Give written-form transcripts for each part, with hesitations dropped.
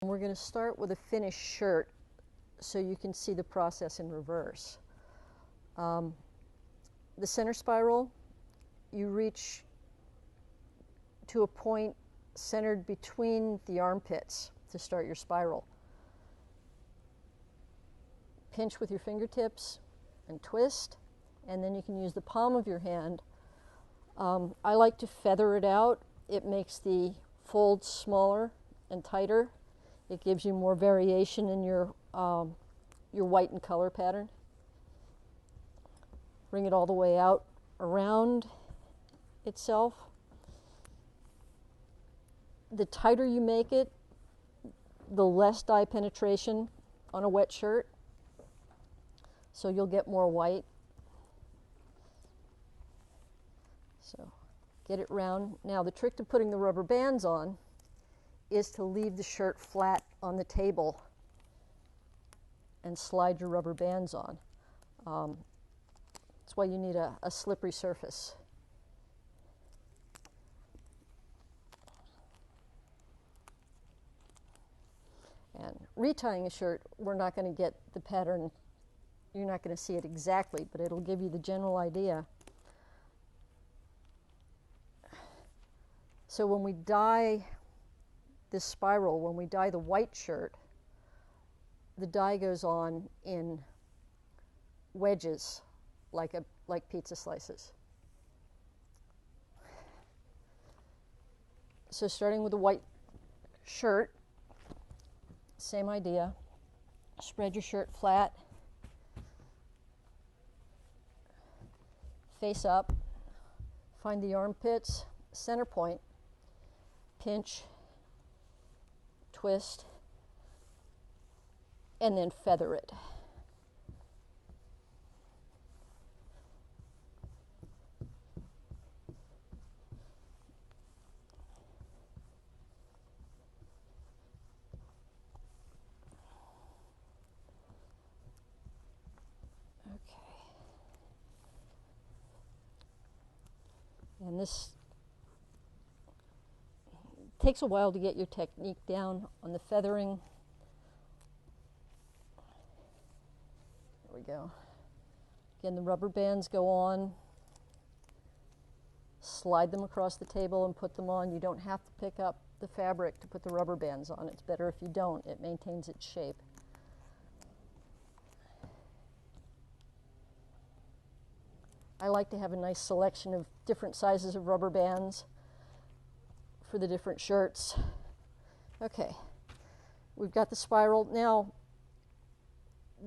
We're going to start with a finished shirt so you can see the process in reverse. The center spiral, you reach to a point centered between the armpits to start your spiral. Pinch with your fingertips and twist, and then you can use the palm of your hand. I like to feather it out. It makes the folds smaller and tighter. It gives you more variation in your white and color pattern. Bring it all the way out around itself. The tighter you make it, the less dye penetration on a wet shirt, so you'll get more white. So get it round. Now the trick to putting the rubber bands on is to leave the shirt flat on the table and slide your rubber bands on. That's why you need a slippery surface. And retying a shirt, we're not going to get the pattern, you're not going to see it exactly, but it'll give you the general idea. So when we dye this spiral, when we dye the white shirt, the dye goes on in wedges like pizza slices. So starting with the white shirt, same idea. Spread your shirt flat, face up, find the armpits, center point, pinch, twist, and then feather it. And this takes a while to get your technique down on the feathering. There we go. Again, the rubber bands go on. Slide them across the table and put them on. You don't have to pick up the fabric to put the rubber bands on. It's better if you don't. It maintains its shape. I like to have a nice selection of different sizes of rubber bands for the different shirts. Okay, we've got the spiral. Now,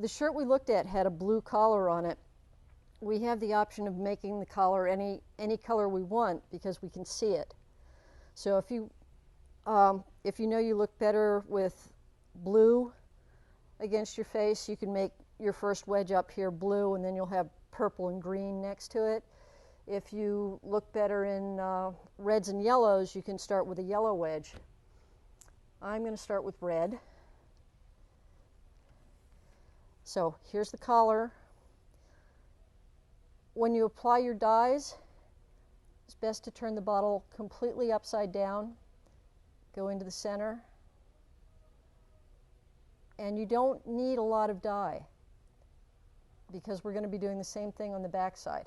the shirt we looked at had a blue collar on it. We have the option of making the collar any color we want because we can see it. So if you know you look better with blue against your face, you can make your first wedge up here blue, and then you'll have purple and green next to it. If you look better in reds and yellows, you can start with a yellow wedge. I'm going to start with red. So here's the collar. When you apply your dyes, it's best to turn the bottle completely upside down, go into the center, and you don't need a lot of dye because we're going to be doing the same thing on the back side.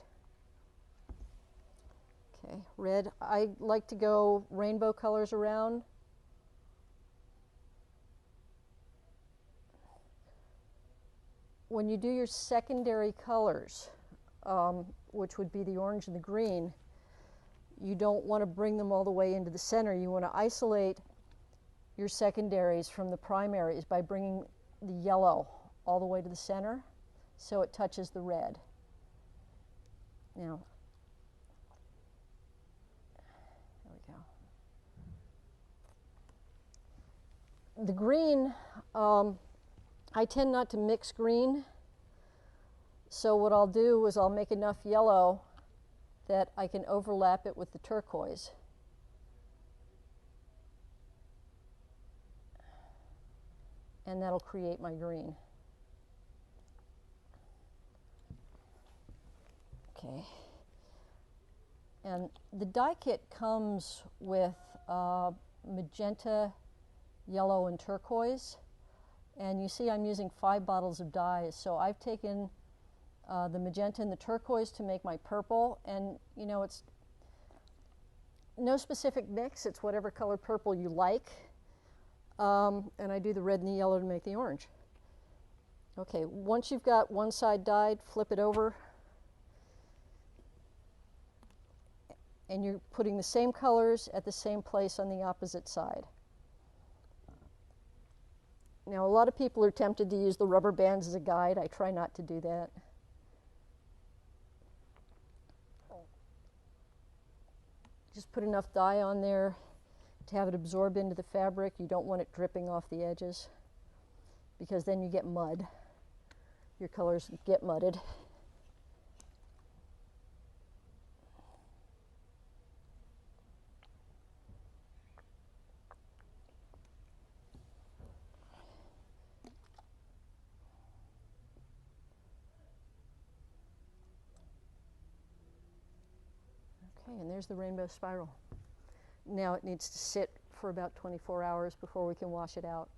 Okay, red. I like to go rainbow colors around. When you do your secondary colors, which would be the orange and the green, you don't want to bring them all the way into the center. You want to isolate your secondaries from the primaries by bringing the yellow all the way to the center so it touches the red. Now, there we go. The green, I tend not to mix green, so what I'll do is I'll make enough yellow that I can overlap it with the turquoise. And that'll create my green. Okay. And the die kit comes with magenta yellow, and turquoise. And you see I'm using 5 bottles of dyes. So I've taken the magenta and the turquoise to make my purple. And you know, it's no specific mix. It's whatever color purple you like. And I do the red and the yellow to make the orange. Okay, once you've got one side dyed, flip it over. And you're putting the same colors at the same place on the opposite side. Now, a lot of people are tempted to use the rubber bands as a guide. I try not to do that. Just put enough dye on there to have it absorb into the fabric. You don't want it dripping off the edges, because then you get mud. Your colors get mudded. Okay, and there's the rainbow spiral. Now it needs to sit for about 24 hours before we can wash it out.